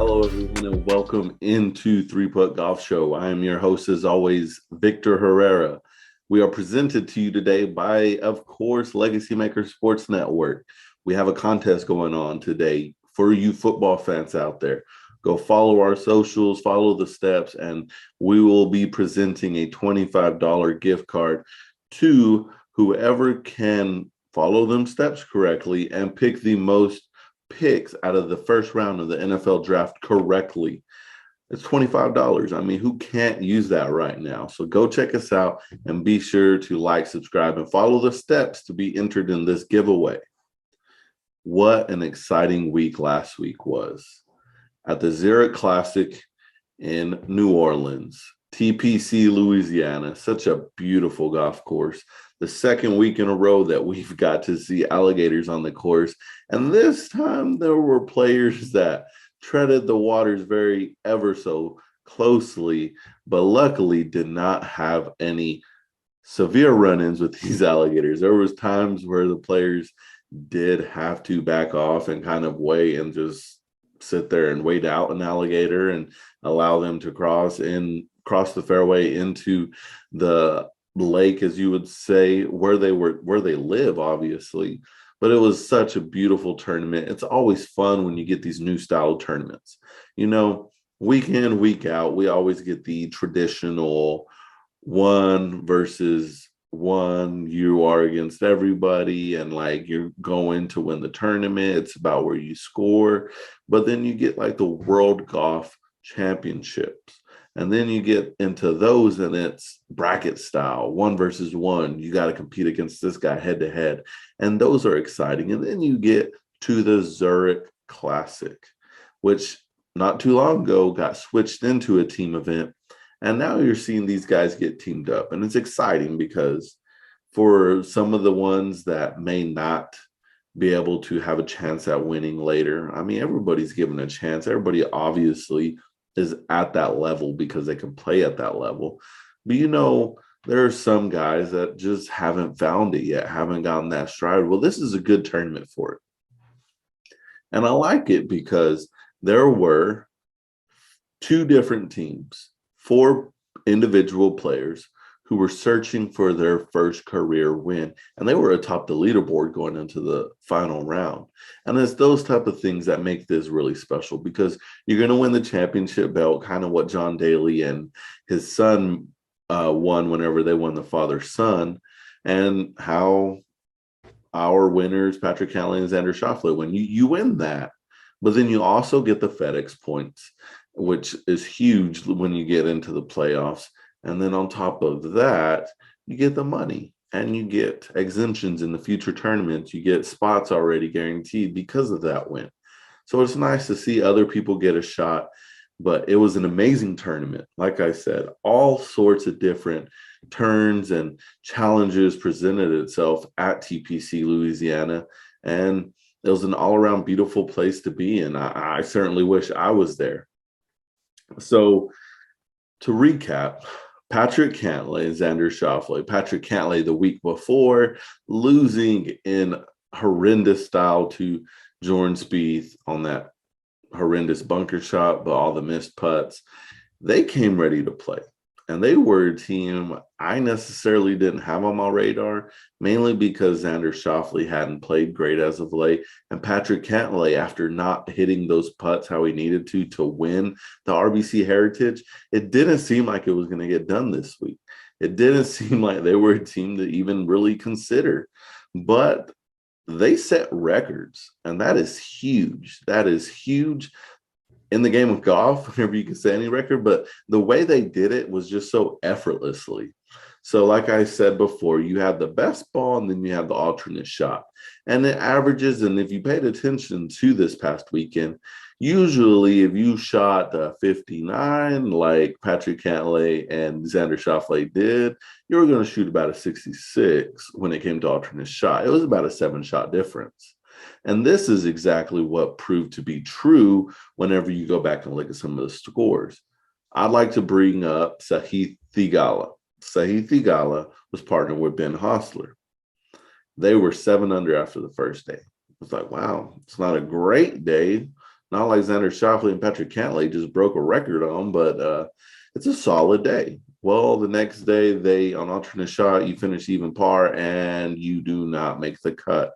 Hello, everyone, and welcome into Three Putt Golf Show. I am your host, as always, Victor Herrera. We are presented to you today by, of course, Legacy Maker Sports Network. We have a contest going on today for you football fans out there. Go follow our socials, follow the steps, and we will be presenting a $25 gift card to whoever can follow them steps correctly and pick the most picks out of the first round of the NFL draft correctly. It's $25. I mean, who can't use that right now? So go check us out and be sure to like, subscribe, and follow the steps to be entered in this giveaway. What an exciting week last week was. At the Zurich Classic in New Orleans, TPC, Louisiana, such a beautiful golf course. The second week in a row that we've got to see alligators on the course. And this time there were players that treaded the waters very ever so closely, but luckily did not have any severe run-ins with these alligators. There was times where the players did have to back off and kind of wait and just sit there and wait out an alligator and allow them to cross the fairway into the lake, as you would say, where they live, obviously. But it was such a beautiful tournament. It's always fun when you get these new style tournaments. You know, week in, week out, we always get the traditional 1 versus 1. You are against everybody, and like you're going to win the tournament. It's about where you score. But then you get like the World Golf Championships. And then you get into those and it's bracket style, 1 versus 1. You got to compete against this guy head to head. And those are exciting. And then you get to the Zurich Classic, which not too long ago got switched into a team event. And now you're seeing these guys get teamed up. And it's exciting because for some of the ones that may not be able to have a chance at winning later, I mean, everybody's given a chance. Everybody obviously is at that level because they can play at that level. But, you know, there are some guys that just haven't found it yet, haven't gotten that stride. Well, this is a good tournament for it. And I like it because there were 2 different teams, 4 individual players who were searching for their first career win. And they were atop the leaderboard going into the final round. And it's those type of things that make this really special because you're going to win the championship belt, kind of what John Daly and his son won whenever they won the father-son, and how our winners, Patrick Cantlay and Xander Schauffele, when you win that. But then you also get the FedEx points, which is huge when you get into the playoffs. And then on top of that, you get the money and you get exemptions in the future tournaments. You get spots already guaranteed because of that win. So it's nice to see other people get a shot. But it was an amazing tournament. Like I said, all sorts of different turns and challenges presented itself at TPC Louisiana. And it was an all-around beautiful place to be. And I certainly wish I was there. So to recap, Patrick Cantlay and Xander Schauffele. Patrick Cantlay the week before, losing in horrendous style to Jordan Spieth on that horrendous bunker shot, but all the missed putts. They came ready to play. And they were a team I necessarily didn't have on my radar, mainly because Xander Schauffele hadn't played great as of late. And Patrick Cantlay, after not hitting those putts how he needed to win the RBC Heritage, it didn't seem like it was going to get done this week. It didn't seem like they were a team to even really consider. But they set records, and that is huge. That is huge in the game of golf, whenever you can say any record, but the way they did it was just so effortlessly. So like I said before, you have the best ball and then you have the alternate shot. And it averages, and if you paid attention to this past weekend, usually if you shot 59 like Patrick Cantlay and Xander Schauffele did, you were going to shoot about a 66 when it came to alternate shot. It was about a 7-shot difference. And this is exactly what proved to be true whenever you go back and look at some of the scores. I'd like to bring up Sahith Theegala. Sahith Theegala was partnered with Ben Hostler. They were 7 under after the first day. It's like, wow, it's not a great day, Not like Xander Schauffele and Patrick Cantlay just broke a record on, but it's a solid day. Well, the next day, on alternate shot, you finish even par and you do not make the cut.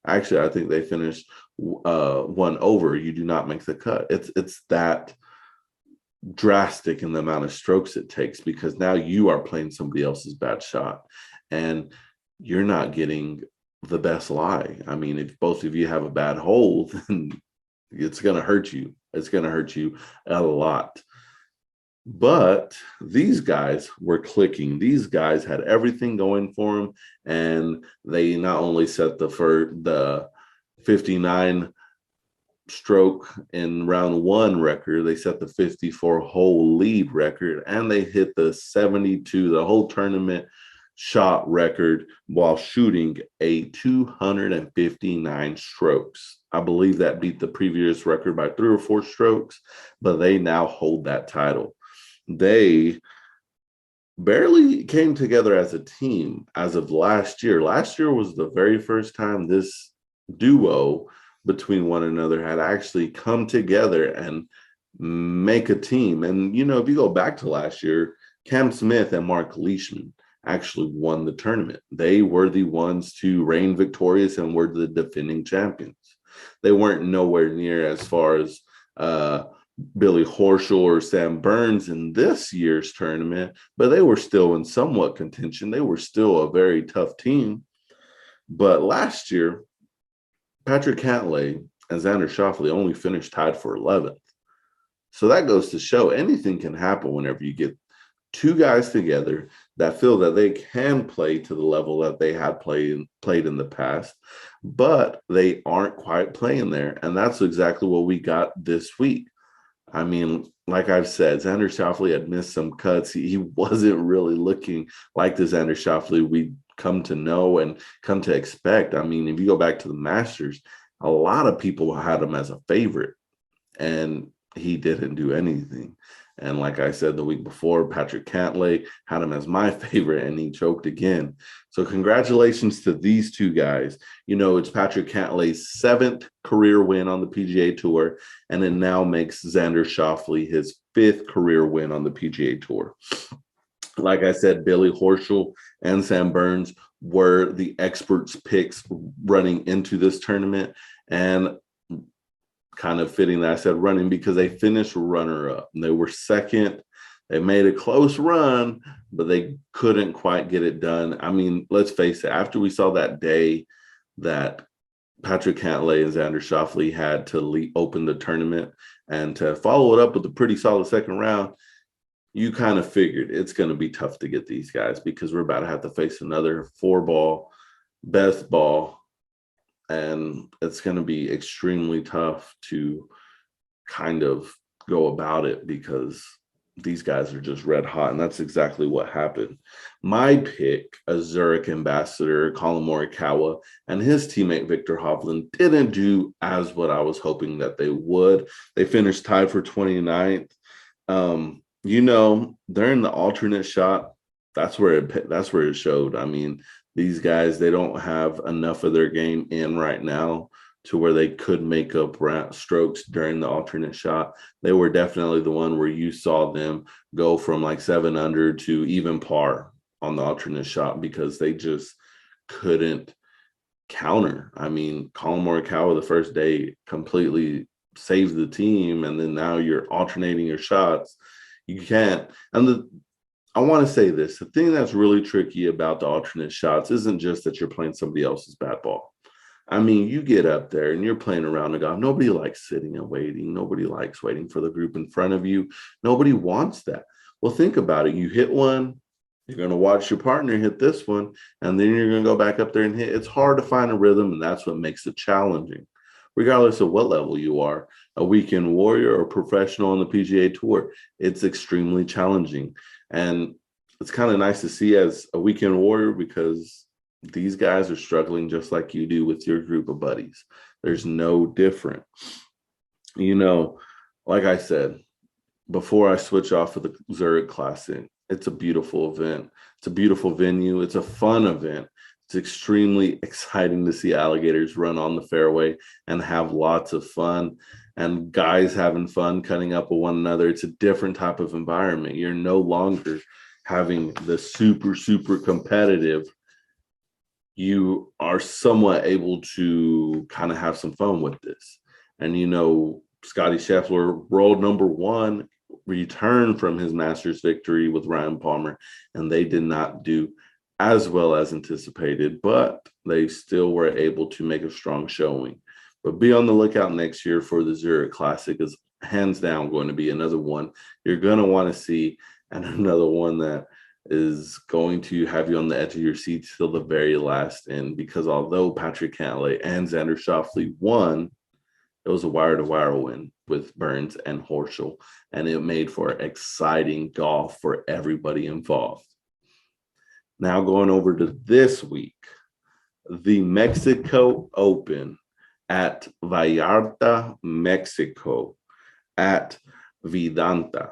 Actually, I think they finished one over. You do not make the cut. It's that drastic in the amount of strokes it takes, because now you are playing somebody else's bad shot and you're not getting the best lie. I mean, if both of you have a bad hole, then it's going to hurt you. It's going to hurt you a lot. But these guys were clicking. These guys had everything going for them, and they not only set the 59 stroke in round one record, they set the 54 hole lead record, and they hit the 72, the whole tournament shot record, while shooting a 259 strokes. I believe that beat the previous record by 3 or 4 strokes, but they now hold that title. They barely came together as a team as of last year. Last year was the very first time this duo between one another had actually come together and make a team. And, you know, if you go back to last year, Cam Smith and Mark Leishman actually won the tournament. They were the ones to reign victorious and were the defending champions. They weren't nowhere near as far as Billy Horschel or Sam Burns in this year's tournament, but they were still in somewhat contention. They were still a very tough team. But last year, Patrick Cantlay and Xander Schauffele only finished tied for 11th. So that goes to show anything can happen whenever you get two guys together that feel that they can play to the level that they had played in the past, but they aren't quite playing there. And that's exactly what we got this week. I mean, like I've said, Xander Schauffele had missed some cuts. He wasn't really looking like the Xander Schauffele we come to know and come to expect. I mean, if you go back to the Masters, a lot of people had him as a favorite, and he didn't do anything. And like I said the week before, Patrick Cantlay had him as my favorite, and he choked again. So congratulations to these two guys. You know, it's Patrick Cantlay's 7th career win on the PGA Tour, and it now makes Xander Schauffele his 5th career win on the PGA Tour. Like I said, Billy Horschel and Sam Burns were the experts' picks running into this tournament, and kind of fitting that I said running, because they finished runner-up. They were second. They made a close run, but they couldn't quite get it done. I mean, let's face it, after we saw that day that Patrick Cantlay and Xander Schauffele had to open the tournament and to follow it up with a pretty solid second round, you kind of figured it's going to be tough to get these guys, because we're about to have to face another 4-ball, best ball, and it's going to be extremely tough to kind of go about it, because these guys are just red hot, and that's exactly what happened. My pick, a Zurich ambassador, Colin Morikawa, and his teammate Victor Hovland didn't do as what I was hoping that they would. They finished tied for 29th. You know, during the alternate shot, that's where it showed. I mean, these guys, they don't have enough of their game in right now to where they could make up strokes during the alternate shot. They were definitely the one where you saw them go from like 7 under to even par on the alternate shot, because they just couldn't counter. I mean, Colin Morikawa the first day completely saved the team, and then now you're alternating your shots. You can't. And I want to say this, the thing that's really tricky about the alternate shots isn't just that you're playing somebody else's bad ball. I mean, you get up there and you're playing around the golf. Nobody likes sitting and waiting. Nobody likes waiting for the group in front of you. Nobody wants that. Well, think about it. You hit one, you're going to watch your partner hit this one, and then you're going to go back up there and hit. It's hard to find a rhythm, and that's what makes it challenging. Regardless of what level you are, a weekend warrior or professional on the PGA Tour, it's extremely challenging. And it's kind of nice to see as a weekend warrior, because these guys are struggling just like you do with your group of buddies. There's no different. You know, like I said, before I switch off of the Zurich Classic, it's a beautiful event. It's a beautiful venue. It's a fun event. It's extremely exciting to see alligators run on the fairway and have lots of fun. and guys having fun, cutting up with one another. It's a different type of environment. You're no longer having the super, super competitive. You are somewhat able to kind of have some fun with this. And, Scotty Scheffler, world number one, returned from his Masters victory with Ryan Palmer, and they did not do as well as anticipated, but they still were able to make a strong showing. But be on the lookout next year for the Zurich Classic, is hands down going to be another one you're going to want to see, and another one that is going to have you on the edge of your seat till the very last end, because although Patrick Cantlay and Xander Schauffele won, it was a wire-to-wire win with Burns and Horschel, and it made for exciting golf for everybody involved. Now going over to this week, the Mexico Open at Vallarta, Mexico, at Vidanta.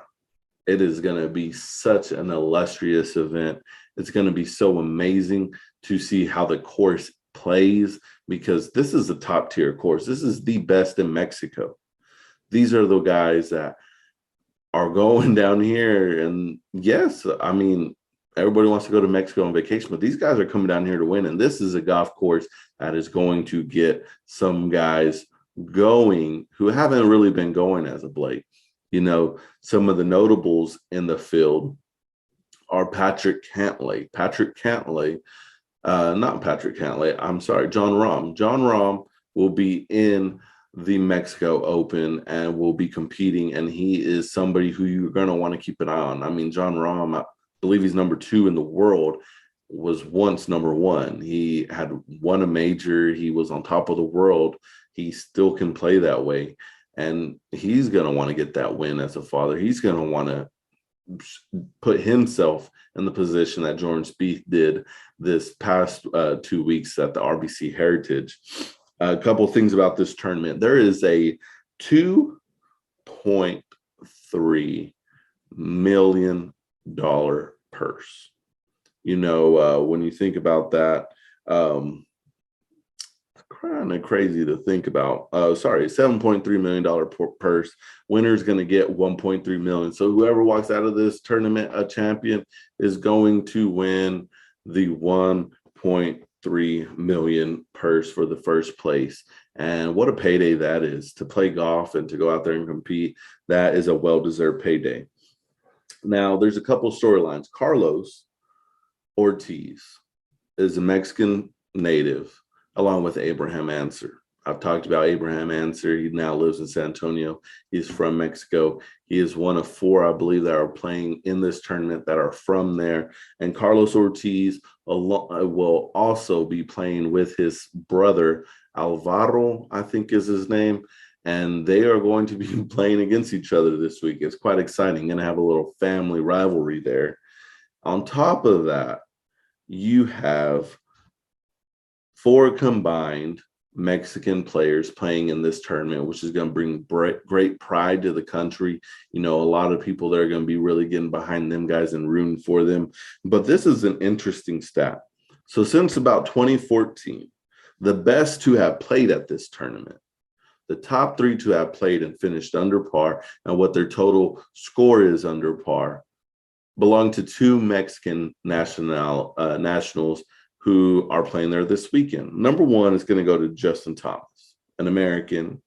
It is going to be such an illustrious event. It's going to be so amazing to see how the course plays, because this is a top tier course. This is the best in Mexico. These are the guys that are going down here. And yes, I mean, everybody wants to go to Mexico on vacation, but these guys are coming down here to win. And this is a golf course that is going to get some guys going who haven't really been going as of late. Some of the notables in the field are John Rahm. John Rahm will be in the Mexico Open and will be competing, and he is somebody who you're going to want to keep an eye on. I mean, John Rahm, I believe he's number 2 in the world, was once number 1. He had won a major. He was on top of the world. He still can play that way, and he's going to want to get that win as a father. He's going to want to put himself in the position that Jordan Spieth did this past 2 weeks at the RBC Heritage. A couple of things about this tournament. There is a $2.3 million purse. When you think about that, kind of crazy to think about. $7.3 million purse. Winner's going to get $1.3 million. So whoever walks out of this tournament a champion is going to win the $1.3 million purse for the first place. And what a payday that is, to play golf and to go out there and compete. That is a well-deserved payday. Now, there's a couple storylines. Carlos Ortiz is a Mexican native, along with Abraham Ancer. I've talked about Abraham Ancer. He now lives in San Antonio. He's from Mexico. He is one of 4, I believe, that are playing in this tournament that are from there. And Carlos Ortiz will also be playing with his brother, Alvaro, I think is his name. And they are going to be playing against each other this week. It's quite exciting. Going to have a little family rivalry there. On top of that, you have 4 combined Mexican players playing in this tournament, which is going to bring great pride to the country. A lot of people that are going to be really getting behind them guys and rooting for them. But this is an interesting stat. So since about 2014, the best to have played at this tournament, the top 3 to have played and finished under par, and what their total score is under par, belong to 2 Mexican nationals who are playing there this weekend. Number 1 is going to go to Justin Thomas, an American,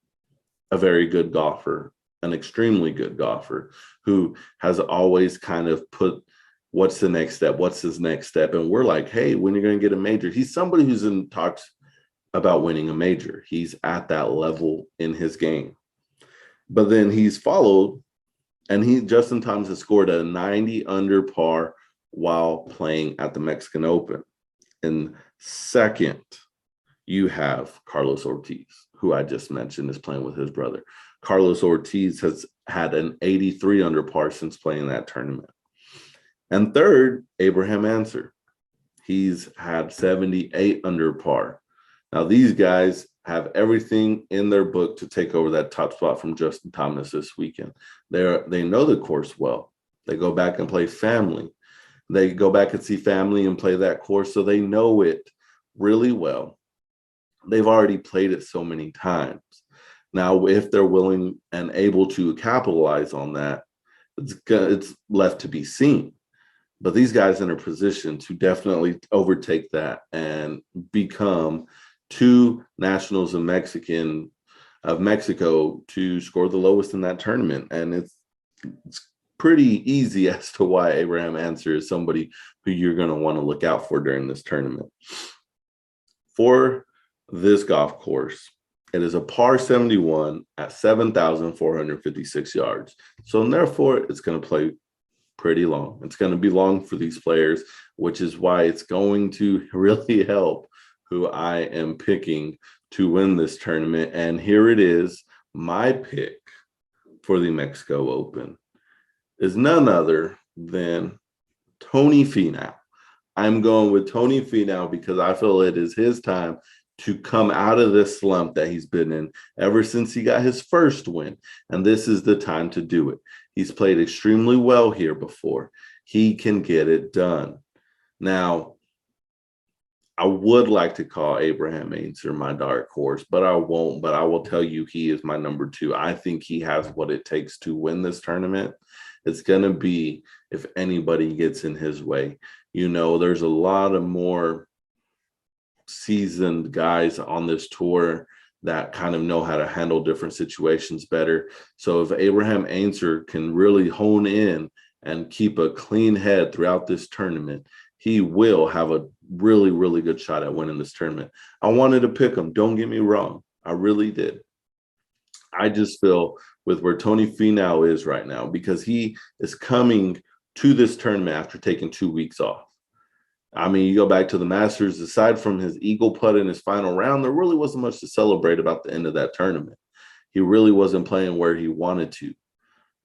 a very good golfer, an extremely good golfer, who has always kind of put, what's the next step? What's his next step? And we're like, hey, when you're going to get a major? He's somebody who's in talks about winning a major. He's at that level in his game. But then he's followed, and Justin Thomas has scored a 90 under par while playing at the Mexican Open. And second, you have Carlos Ortiz, who I just mentioned is playing with his brother. Carlos Ortiz has had an 83 under par since playing that tournament. And third, Abraham Ancer. He's had 78 under par. Now, these guys have everything in their book to take over that top spot from Justin Thomas this weekend. They know the course well. They go back and play family. They go back and see family and play that course, so they know it really well. They've already played it so many times. Now, if they're willing and able to capitalize on that, it's left to be seen. But these guys in a position to definitely overtake that and become two nationals of Mexico to score the lowest in that tournament. And it's pretty easy as to why Abraham Ancer is somebody who you're going to want to look out for during this tournament. For this golf course, it is a par 71 at 7,456 yards. So therefore, it's going to play pretty long. It's going to be long for these players, which is why it's going to really help who I am picking to win this tournament. And here it is. My pick for the Mexico Open is none other than Tony Finau. I'm going with Tony Finau because I feel it is his time to come out of this slump that he's been in ever since he got his first win. And this is the time to do it. He's played extremely well here before. He can get it done. Now, I would like to call Abraham Ancer my dark horse, but I won't. But I will tell you he is my number two. I think he has what it takes to win this tournament. It's going to be if anybody gets in his way. You know, there's a lot of more seasoned guys on this tour that kind of know how to handle different situations better. So if Abraham Ancer can really hone in and keep a clean head throughout this tournament, he will have a really, really good shot at winning this tournament. I wanted to pick him. Don't get me wrong. I really did. I just feel with where Tony Finau is right now, because he is coming to this tournament after taking 2 weeks off. I mean, you go back to the Masters, aside from his eagle putt in his final round, there really wasn't much to celebrate about the end of that tournament. He really wasn't playing where he wanted to.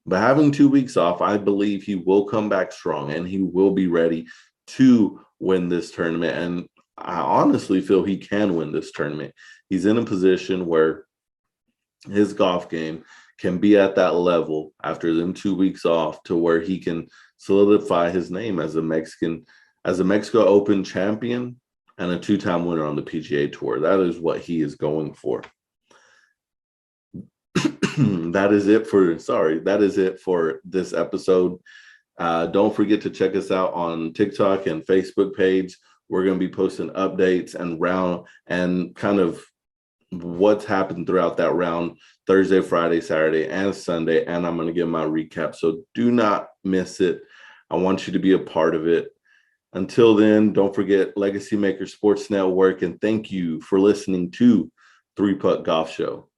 But having 2 weeks off, I believe he will come back strong and he will be ready to win this tournament. And I honestly feel he can win this tournament. He's in a position where his golf game can be at that level after them 2 weeks off to where he can solidify his name as a Mexico Open champion and a two-time winner on the PGA Tour. That is what he is going for. That is it for this episode. Don't forget to check us out on TikTok and Facebook page. We're going to be posting updates and kind of what's happened throughout that round Thursday, Friday, Saturday, and Sunday. And I'm going to give my recap. So do not miss it. I want you to be a part of it. Until then, don't forget Legacy Maker Sports Network. And thank you for listening to 3 Putt Golf Show.